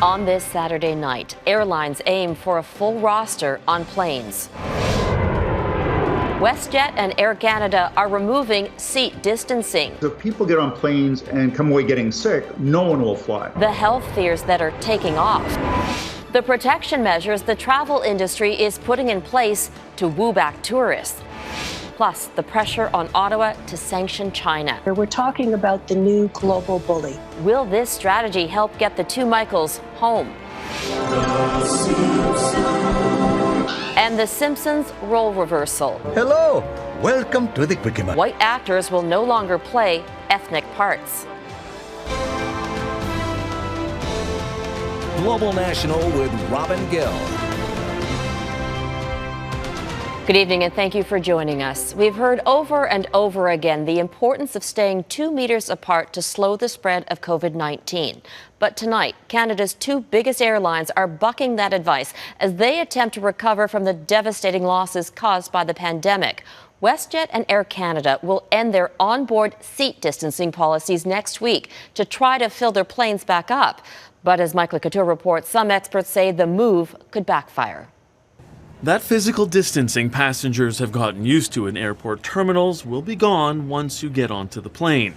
On this Saturday night, airlines aim for a full roster on planes. WestJet and Air Canada are removing seat distancing. If people get on planes and come away getting sick, no one will fly. The health fears that are taking off. The protection measures the travel industry is putting in place to woo back tourists. Plus, the pressure on Ottawa to sanction China. We're talking about the new global bully. Will this strategy help get the two Michaels home? And The Simpsons role reversal. Hello, welcome to the Quickie Man. White actors will no longer play ethnic parts. Global National with Robin Gill. Good evening and thank you for joining us. We've heard over and over again the importance of staying 2 meters apart to slow the spread of COVID-19. But tonight, Canada's two biggest airlines are bucking that advice as they attempt to recover from the devastating losses caused by the pandemic. WestJet and Air Canada will end their onboard seat distancing policies next week to try to fill their planes back up. But as Mike Le Couteur reports, some experts say the move could backfire. That physical distancing passengers have gotten used to in airport terminals will be gone once you get onto the plane.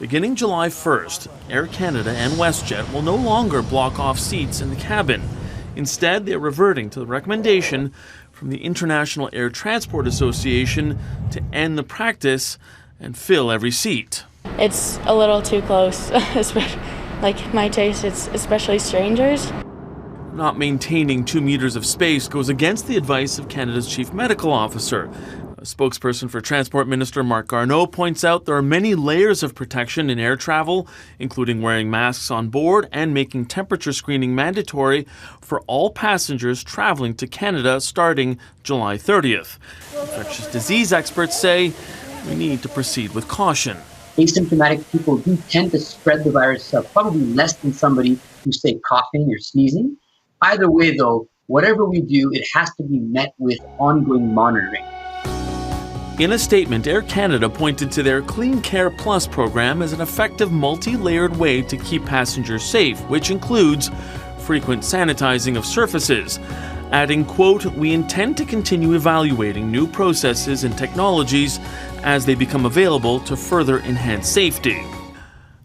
Beginning July 1st, Air Canada and WestJet will no longer block off seats in the cabin. Instead, they're reverting to the recommendation from the International Air Transport Association to end the practice and fill every seat. It's a little too close, like my taste, it's especially strangers. Not maintaining 2 meters of space goes against the advice of Canada's Chief Medical Officer. A spokesperson for Transport Minister Marc Garneau points out there are many layers of protection in air travel, including wearing masks on board and making temperature screening mandatory for all passengers traveling to Canada starting July 30th. Infectious disease experts say we need to proceed with caution. Asymptomatic people do tend to spread the virus probably less than somebody who's, say, coughing or sneezing. Either way, though, whatever we do, it has to be met with ongoing monitoring. In a statement, Air Canada pointed to their Clean Care Plus program as an effective multi-layered way to keep passengers safe, which includes frequent sanitizing of surfaces. Adding, quote, "We intend to continue evaluating new processes and technologies as they become available to further enhance safety."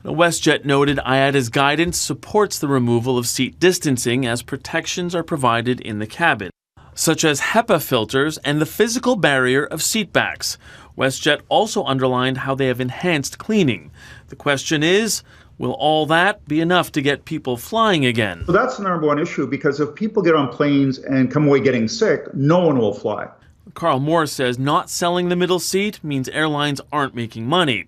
WestJet noted IATA's guidance supports the removal of seat distancing as protections are provided in the cabin, such as HEPA filters and the physical barrier of seat backs. WestJet also underlined how they have enhanced cleaning. The question is, will all that be enough to get people flying again? So that's the number one issue, because if people get on planes and come away getting sick, no one will fly. Carl Moore says not selling the middle seat means airlines aren't making money.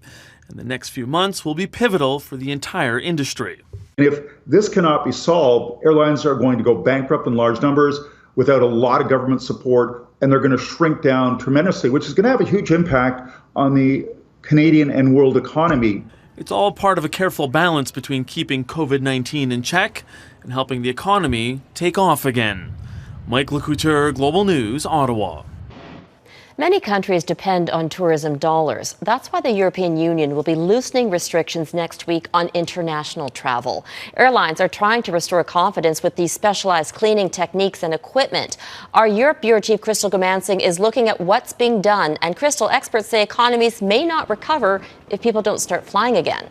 And the next few months will be pivotal for the entire industry. And if this cannot be solved, airlines are going to go bankrupt in large numbers without a lot of government support, and they're going to shrink down tremendously, which is going to have a huge impact on the Canadian and world economy. It's all part of a careful balance between keeping COVID-19 in check and helping the economy take off again. Mike Le Couteur, Global News, Ottawa. Many countries depend on tourism dollars. That's why the European Union will be loosening restrictions next week on international travel. Airlines are trying to restore confidence with these specialized cleaning techniques and equipment. Our Europe Bureau Chief Crystal Gomansing is looking at what's being done. And Crystal, experts say economies may not recover if people don't start flying again.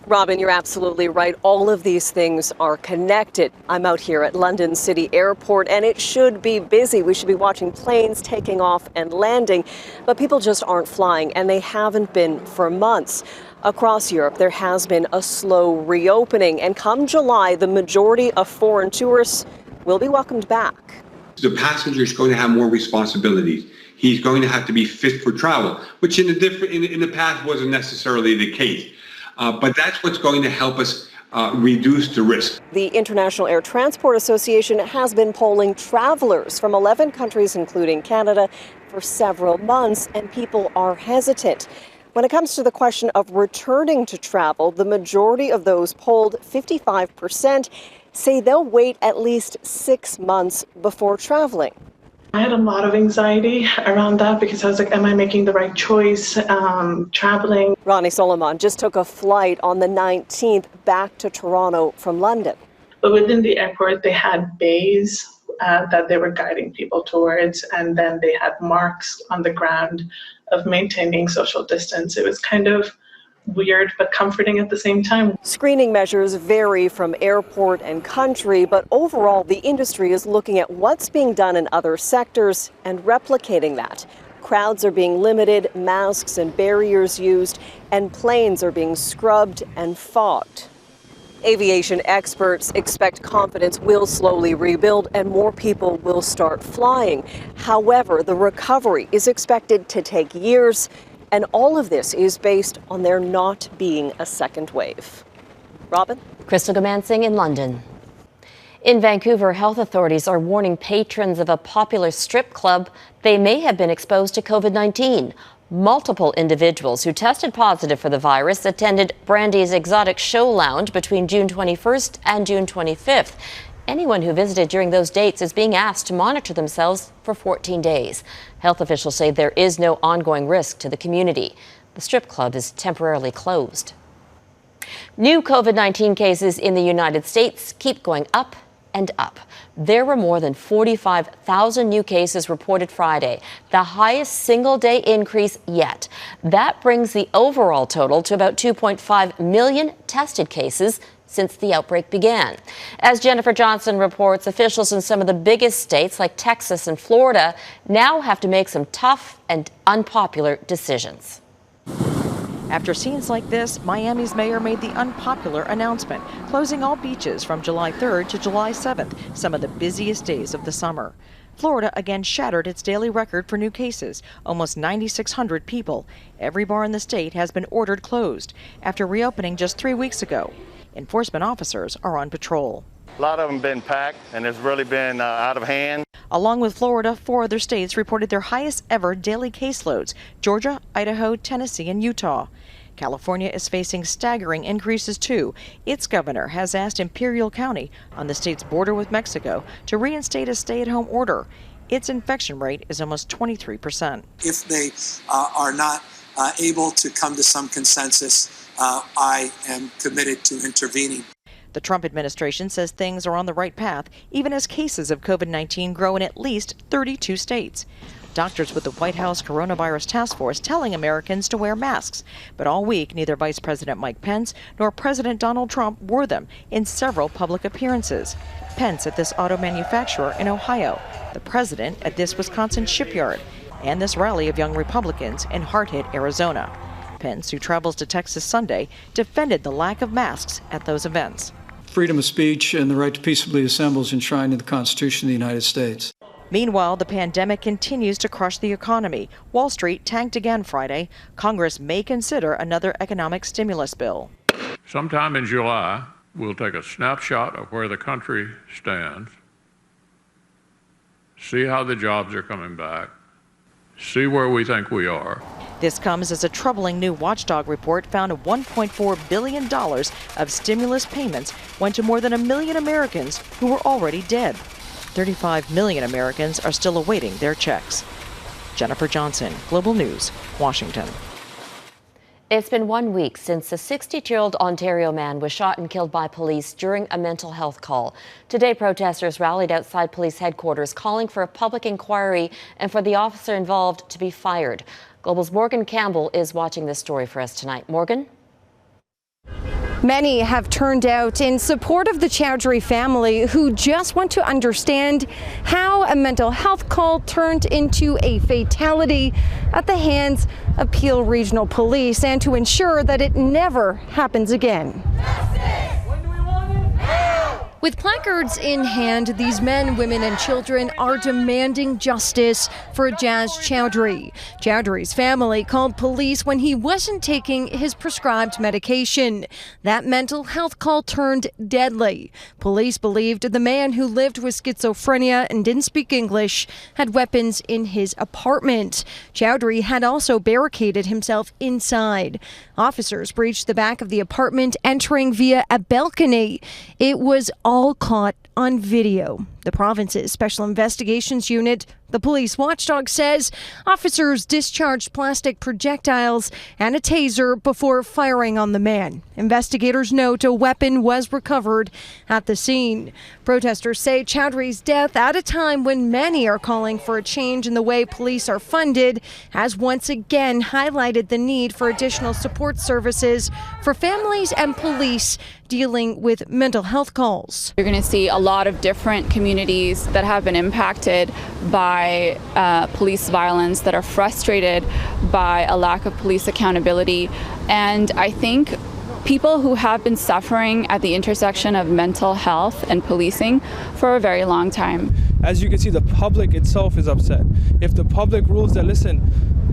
Robin, you're absolutely right. All of these things are connected. I'm out here at London City Airport, and it should be busy. We should be watching planes taking off and landing, but people just aren't flying, and they haven't been for months. Across Europe, there has been a slow reopening, and come July, the majority of foreign tourists will be welcomed back. The passenger is going to have more responsibilities. He's going to have to be fit for travel, which in the past wasn't necessarily the case. But that's what's going to help us reduce the risk. The International Air Transport Association has been polling travelers from 11 countries, including Canada, for several months, and people are hesitant. When it comes to the question of returning to travel, the majority of those polled, 55%, say they'll wait at least 6 months before traveling. I had a lot of anxiety around that because I was like, am I making the right choice traveling? Ronnie Solomon just took a flight on the 19th back to Toronto from London. But within the airport, they had bays that they were guiding people towards, and then they had marks on the ground of maintaining social distance. It was kind of weird but comforting at the same time. Screening measures vary from airport and country, but overall the industry is looking at what's being done in other sectors and replicating that. Crowds are being limited, masks and barriers used, and planes are being scrubbed and fogged. Aviation experts expect confidence will slowly rebuild and more people will start flying. However, the recovery is expected to take years. And all of this is based on there not being a second wave. Robin? Crystal Gamansing in London. In Vancouver, health authorities are warning patrons of a popular strip club they may have been exposed to COVID-19. Multiple individuals who tested positive for the virus attended Brandy's Exotic Show Lounge between June 21st and June 25th. Anyone who visited during those dates is being asked to monitor themselves for 14 days. Health officials say there is no ongoing risk to the community. The strip club is temporarily closed. New COVID-19 cases in the United States keep going up and up. There were more than 45,000 new cases reported Friday, the highest single-day increase yet. That brings the overall total to about 2.5 million tested cases since the outbreak began. As Jennifer Johnson reports, officials in some of the biggest states like Texas and Florida now have to make some tough and unpopular decisions. After scenes like this, Miami's mayor made the unpopular announcement, closing all beaches from July 3rd to July 7th, some of the busiest days of the summer. Florida again shattered its daily record for new cases, almost 9,600 people. Every bar in the state has been ordered closed after reopening just 3 weeks ago. Enforcement officers are on patrol. A lot of them been packed, and it's really been out of hand. Along with Florida, 4 other states reported their highest ever daily caseloads: Georgia, Idaho, Tennessee, and Utah. California is facing staggering increases too. Its governor has asked Imperial County, on the state's border with Mexico, to reinstate a stay-at-home order. Its infection rate is almost 23%. If they are not able to come to some consensus, I am committed to intervening. The Trump administration says things are on the right path, even as cases of COVID-19 grow in at least 32 states. Doctors with the White House Coronavirus Task Force telling Americans to wear masks. But all week, neither Vice President Mike Pence nor President Donald Trump wore them in several public appearances. Pence at this auto manufacturer in Ohio, the president at this Wisconsin shipyard, and this rally of young Republicans in hard-hit Arizona. Pence, who travels to Texas Sunday, defended the lack of masks at those events. Freedom of speech and the right to peaceably assemble is enshrined in the Constitution of the United States. Meanwhile, the pandemic continues to crush the economy. Wall Street tanked again Friday. Congress may consider another economic stimulus bill. Sometime in July, we'll take a snapshot of where the country stands, see how the jobs are coming back, see where we think we are. This comes as a troubling new watchdog report found $1.4 billion of stimulus payments went to more than 1 million Americans who were already dead. 35 million Americans are still awaiting their checks. Jennifer Johnson, Global News, Washington. It's been 1 week since a 62-year-old Ontario man was shot and killed by police during a mental health call. Today, protesters rallied outside police headquarters calling for a public inquiry and for the officer involved to be fired. Global's Morganne Campbell is watching this story for us tonight. Morgan? Many have turned out in support of the Choudry family, who just want to understand how a mental health call turned into a fatality at the hands of Peel Regional Police, and to ensure that it never happens again. With placards in hand, these men, women and children are demanding justice for Ejaz Choudry. Choudry's family called police when he wasn't taking his prescribed medication. That mental health call turned deadly. Police believed the man, who lived with schizophrenia and didn't speak English, had weapons in his apartment. Choudry had also barricaded himself inside. Officers breached the back of the apartment, entering via a balcony. It was all caught on video. The province's Special Investigations Unit The police watchdog says officers discharged plastic projectiles and a taser before firing on the man. Investigators note a weapon was recovered at the scene. Protesters say Choudry's death at a time when many are calling for a change in the way police are funded has once again highlighted the need for additional support services for families and police dealing with mental health calls. You're going to see a lot of different communities that have been impacted by police violence, that are frustrated by a lack of police accountability. And I think people who have been suffering at the intersection of mental health and policing for a very long time. As you can see, the public itself is upset. If the public rules that, listen,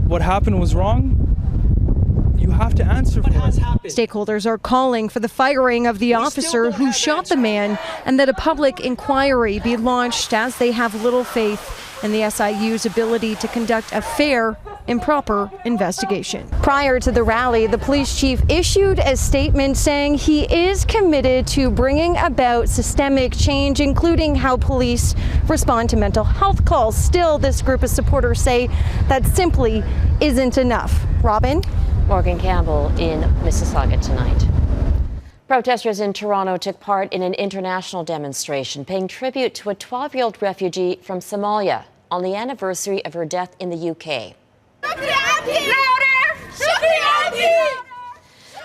what happened was wrong, you have to answer for it. Stakeholders are calling for the firing of the officer who shot the man and that a public inquiry be launched, as they have little faith in the SIU's ability to conduct a fair and proper investigation. Prior to the rally, the police chief issued a statement saying he is committed to bringing about systemic change, including how police respond to mental health calls. Still, this group of supporters say that simply isn't enough. Robin? Morganne Campbell in Mississauga tonight. Protesters in Toronto took part in an international demonstration paying tribute to a 12-year-old refugee from Somalia on the anniversary of her death in the UK.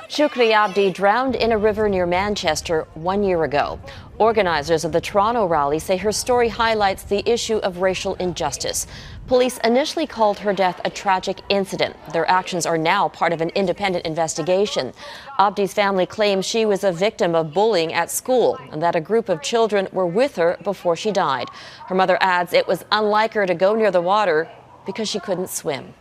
Shukla Abdi drowned in a river near Manchester 1 year ago. Organizers of the Toronto rally say her story highlights the issue of racial injustice. Police initially called her death a tragic incident. Their actions are now part of an independent investigation. Abdi's family claims she was a victim of bullying at school and that a group of children were with her before she died. Her mother adds it was unlike her to go near the water because she couldn't swim.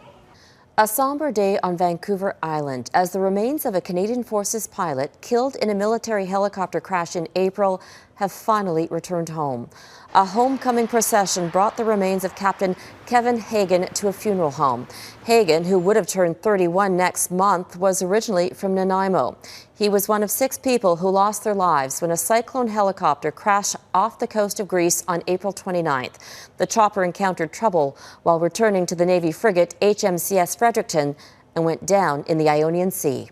A somber day on Vancouver Island as the remains of a Canadian Forces pilot killed in a military helicopter crash in April have finally returned home. A homecoming procession brought the remains of Captain Kevin Hagens to a funeral home. Hagens, who would have turned 31 next month, was originally from Nanaimo. He was one of 6 people who lost their lives when a Cyclone helicopter crashed off the coast of Greece on April 29th. The chopper encountered trouble while returning to the Navy frigate HMCS Fredericton and went down in the Ionian Sea.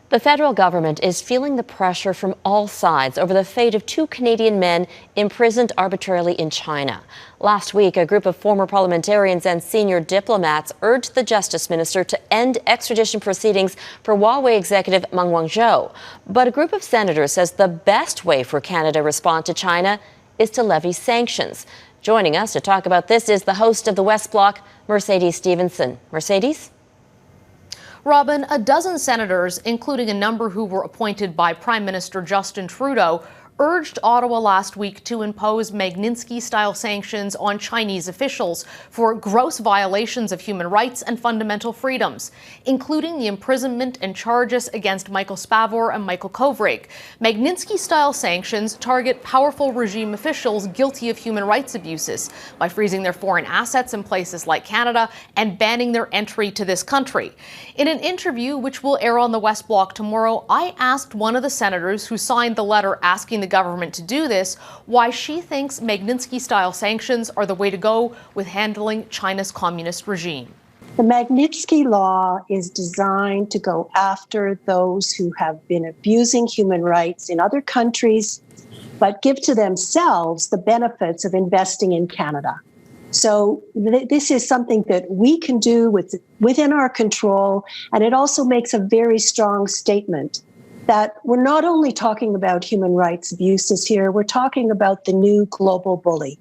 The federal government is feeling the pressure from all sides over the fate of 2 Canadian men imprisoned arbitrarily in China. Last week, a group of former parliamentarians and senior diplomats urged the Justice Minister to end extradition proceedings for Huawei executive Meng Wanzhou. But a group of senators says the best way for Canada to respond to China is to levy sanctions. Joining us to talk about this is the host of the West Block, Mercedes Stephenson. Mercedes? Robin, a dozen senators, including a number who were appointed by Prime Minister Justin Trudeau, urged Ottawa last week to impose Magnitsky-style sanctions on Chinese officials for gross violations of human rights and fundamental freedoms, including the imprisonment and charges against Michael Spavor and Michael Kovrig. Magnitsky-style sanctions target powerful regime officials guilty of human rights abuses by freezing their foreign assets in places like Canada and banning their entry to this country. In an interview which will air on the West Block tomorrow, I asked one of the senators who signed the letter asking the government to do this why she thinks Magnitsky-style sanctions are the way to go with handling China's communist regime. The Magnitsky Law is designed to go after those who have been abusing human rights in other countries, but give to themselves the benefits of investing in Canada. So this is something that we can do within our control, and it also makes a very strong statement that we're not only talking about human rights abuses here, we're talking about the new global bully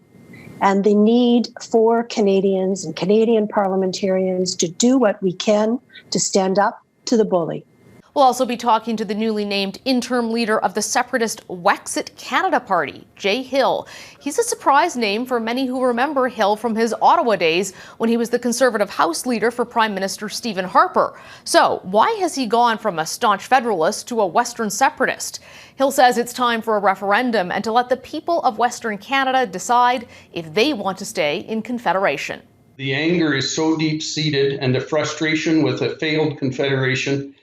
and the need for Canadians and Canadian parliamentarians to do what we can to stand up to the bully. We'll also be talking to the newly named interim leader of the separatist Wexit Canada Party, Jay Hill. He's a surprise name for many who remember Hill from his Ottawa days when he was the Conservative House leader for Prime Minister Stephen Harper. So why has he gone from a staunch federalist to a Western separatist? Hill says it's time for a referendum and to let the people of Western Canada decide if they want to stay in Confederation. The anger is so deep-seated and the frustration with a failed Confederation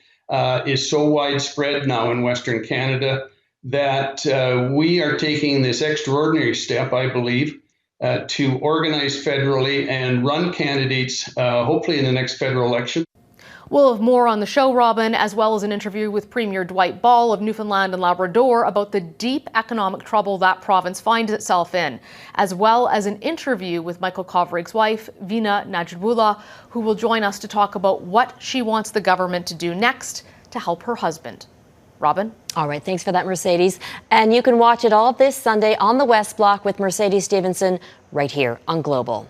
is so widespread now in Western Canada that we are taking this extraordinary step, I believe, to organize federally and run candidates, hopefully in the next federal election. We'll have more on the show, Robin, as well as an interview with Premier Dwight Ball of Newfoundland and Labrador about the deep economic trouble that province finds itself in, as well as an interview with Michael Kovrig's wife, Veena Najibullah, who will join us to talk about what she wants the government to do next to help her husband. Robin? All right, thanks for that, Mercedes. And you can watch it all this Sunday on the West Block with Mercedes Stevenson right here on Global.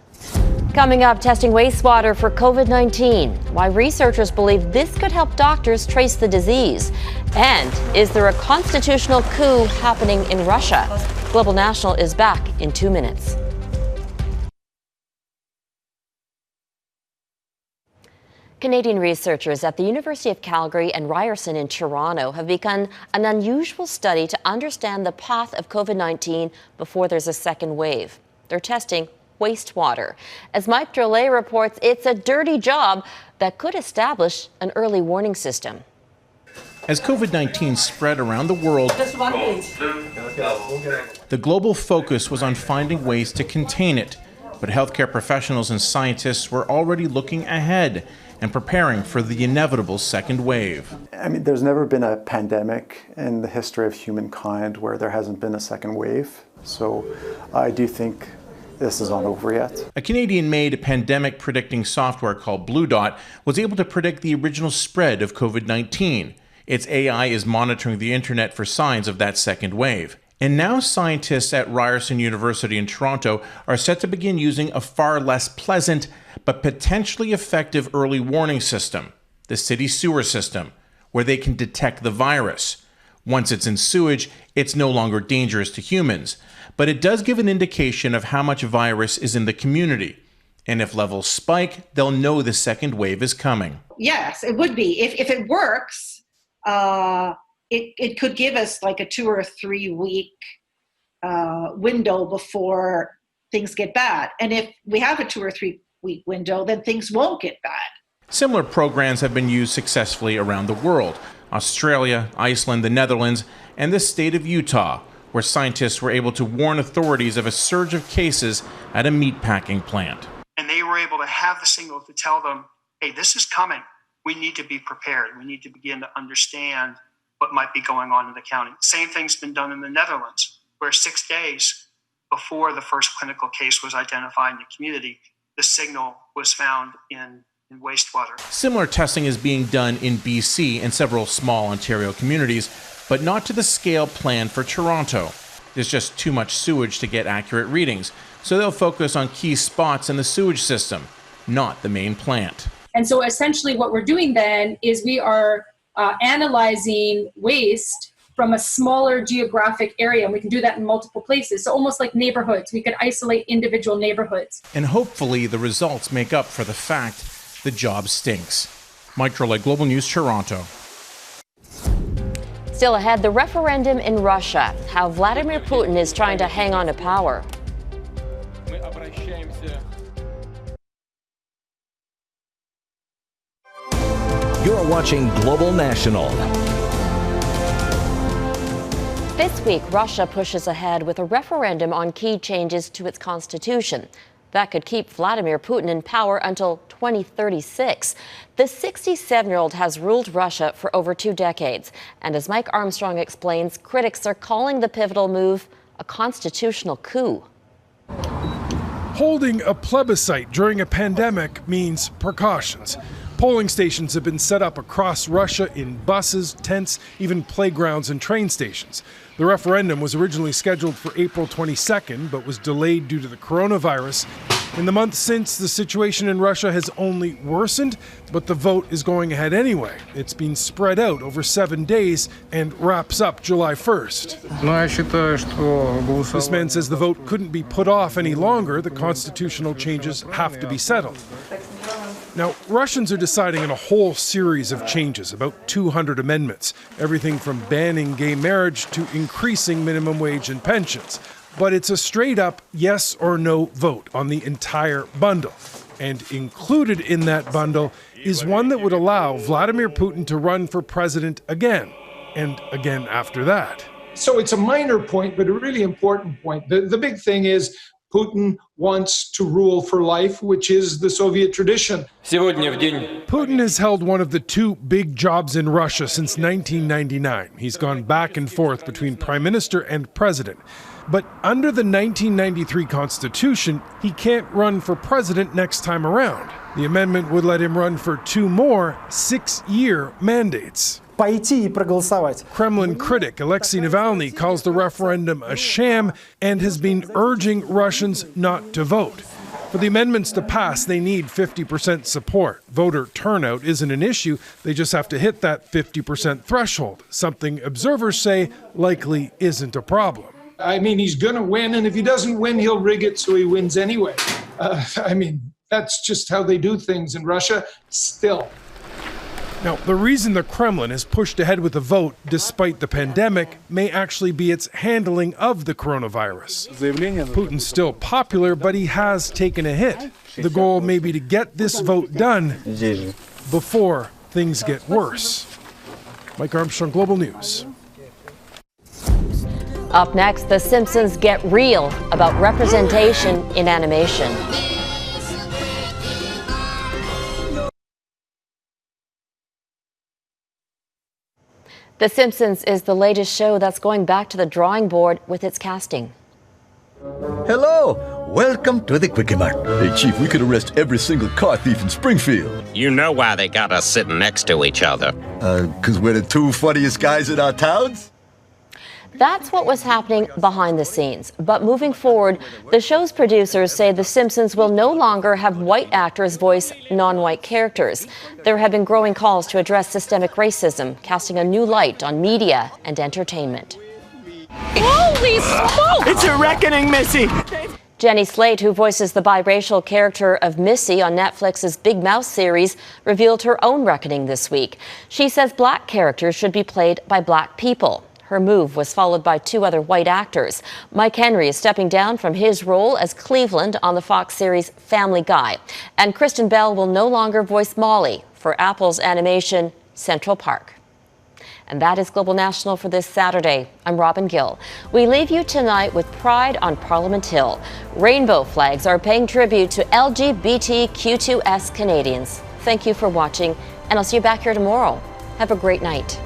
Coming up, testing wastewater for COVID-19, why researchers believe this could help doctors trace the disease. And is there a constitutional coup happening in Russia? Global National is back in 2 minutes. Canadian researchers at the University of Calgary and Ryerson in Toronto have begun an unusual study to understand the path of COVID-19 before there's a second wave. They're testing wastewater. As Mike Drolet reports, it's a dirty job that could establish an early warning system. As COVID-19 spread around the world, the global focus was on finding ways to contain it. But healthcare professionals and scientists were already looking ahead and preparing for the inevitable second wave. I mean, there's never been a pandemic in the history of humankind where there hasn't been a second wave. So I do think this is not over yet. A Canadian-made pandemic predicting software called Blue Dot was able to predict the original spread of COVID-19. Its AI is monitoring the internet for signs of that second wave. And now scientists at Ryerson University in Toronto are set to begin using a far less pleasant but potentially effective early warning system, the city sewer system, where they can detect the virus. Once it's in sewage, it's no longer dangerous to humans, but it does give an indication of how much virus is in the community. And if levels spike, they'll know the second wave is coming. Yes, it would be. If it works, it could give us like a 2 or 3 week window before things get bad. And if we have a 2 or 3 week window, then things won't get bad. Similar programs have been used successfully around the world. Australia, Iceland, the Netherlands, and the state of Utah, where scientists were able to warn authorities of a surge of cases at a meatpacking plant. And they were able to have the signal to tell them, hey, this is coming. We need to be prepared. We need to begin to understand what might be going on in the county. Same thing's been done in the Netherlands, where 6 days before the first clinical case was identified in the community, the signal was found in wastewater. Similar testing is being done in BC and several small Ontario communities, but not to the scale planned for Toronto. There's just too much sewage to get accurate readings, so they'll focus on key spots in the sewage system, not the main plant. And so essentially what we're doing then is we are analyzing waste from a smaller geographic area, and we can do that in multiple places. So almost like neighborhoods, we can isolate individual neighborhoods. And hopefully the results make up for the fact the job stinks. Mike Drolet, Global News, Toronto. Still ahead, the referendum in Russia, how Vladimir Putin is trying to hang on to power. You're watching Global National. This week, Russia pushes ahead with a referendum on key changes to its constitution. That could keep Vladimir Putin in power until 2036. The 67-year-old has ruled Russia for over 2 decades. And as Mike Armstrong explains, critics are calling the pivotal move a constitutional coup. Holding a plebiscite during a pandemic means precautions. Polling stations have been set up across Russia in buses, tents, even playgrounds and train stations. The referendum was originally scheduled for April 22nd, but was delayed due to the coronavirus. In the month since, the situation in Russia has only worsened, but the vote is going ahead anyway. It's been spread out over 7 days and wraps up July 1st. This man says the vote couldn't be put off any longer. The constitutional changes have to be settled. Now, Russians are deciding on a whole series of changes, about 200 amendments, everything from banning gay marriage to increasing minimum wage and pensions. But it's a straight-up yes or no vote on the entire bundle. And included in that bundle is one that would allow Vladimir Putin to run for president again, and again after that. So it's a minor point, but a really important point. The big thing is Putin wants to rule for life, which is the Soviet tradition. Putin has held one of the two big jobs in Russia since 1999. He's gone back and forth between prime minister and president. But under the 1993 Constitution, he can't run for president next time around. The amendment would let him run for 2 more 6-year mandates. Kremlin critic Alexei Navalny calls the referendum a sham and has been urging Russians not to vote. For the amendments to pass, they need 50% support. Voter turnout isn't an issue. They just have to hit that 50% threshold, something observers say likely isn't a problem. I mean, he's going to win, and if he doesn't win, he'll rig it so he wins anyway. That's just how they do things in Russia still. Now, the reason the Kremlin has pushed ahead with the vote despite the pandemic may actually be its handling of the coronavirus. Putin's still popular, but he has taken a hit. The goal may be to get this vote done before things get worse. Mike Armstrong, Global News. Up next, The Simpsons get real about representation in animation. The Simpsons is the latest show that's going back to the drawing board with its casting. Hello! Welcome to the Quickie Mart. Hey, Chief, we could arrest every single car thief in Springfield. You know why they got us sitting next to each other. 'Cause we're the 2 funniest guys in our towns? That's what was happening behind the scenes. But moving forward, the show's producers say The Simpsons will no longer have white actors voice non-white characters. There have been growing calls to address systemic racism, casting a new light on media and entertainment. Holy smoke! It's a reckoning, Missy! Jenny Slate, who voices the biracial character of Missy on Netflix's Big Mouth series, revealed her own reckoning this week. She says black characters should be played by black people. Her move was followed by 2 other white actors. Mike Henry is stepping down from his role as Cleveland on the Fox series Family Guy. And Kristen Bell will no longer voice Molly for Apple's animation Central Park. And that is Global National for this Saturday. I'm Robin Gill. We leave you tonight with pride on Parliament Hill. Rainbow flags are paying tribute to LGBTQ2S Canadians. Thank you for watching, and I'll see you back here tomorrow. Have a great night.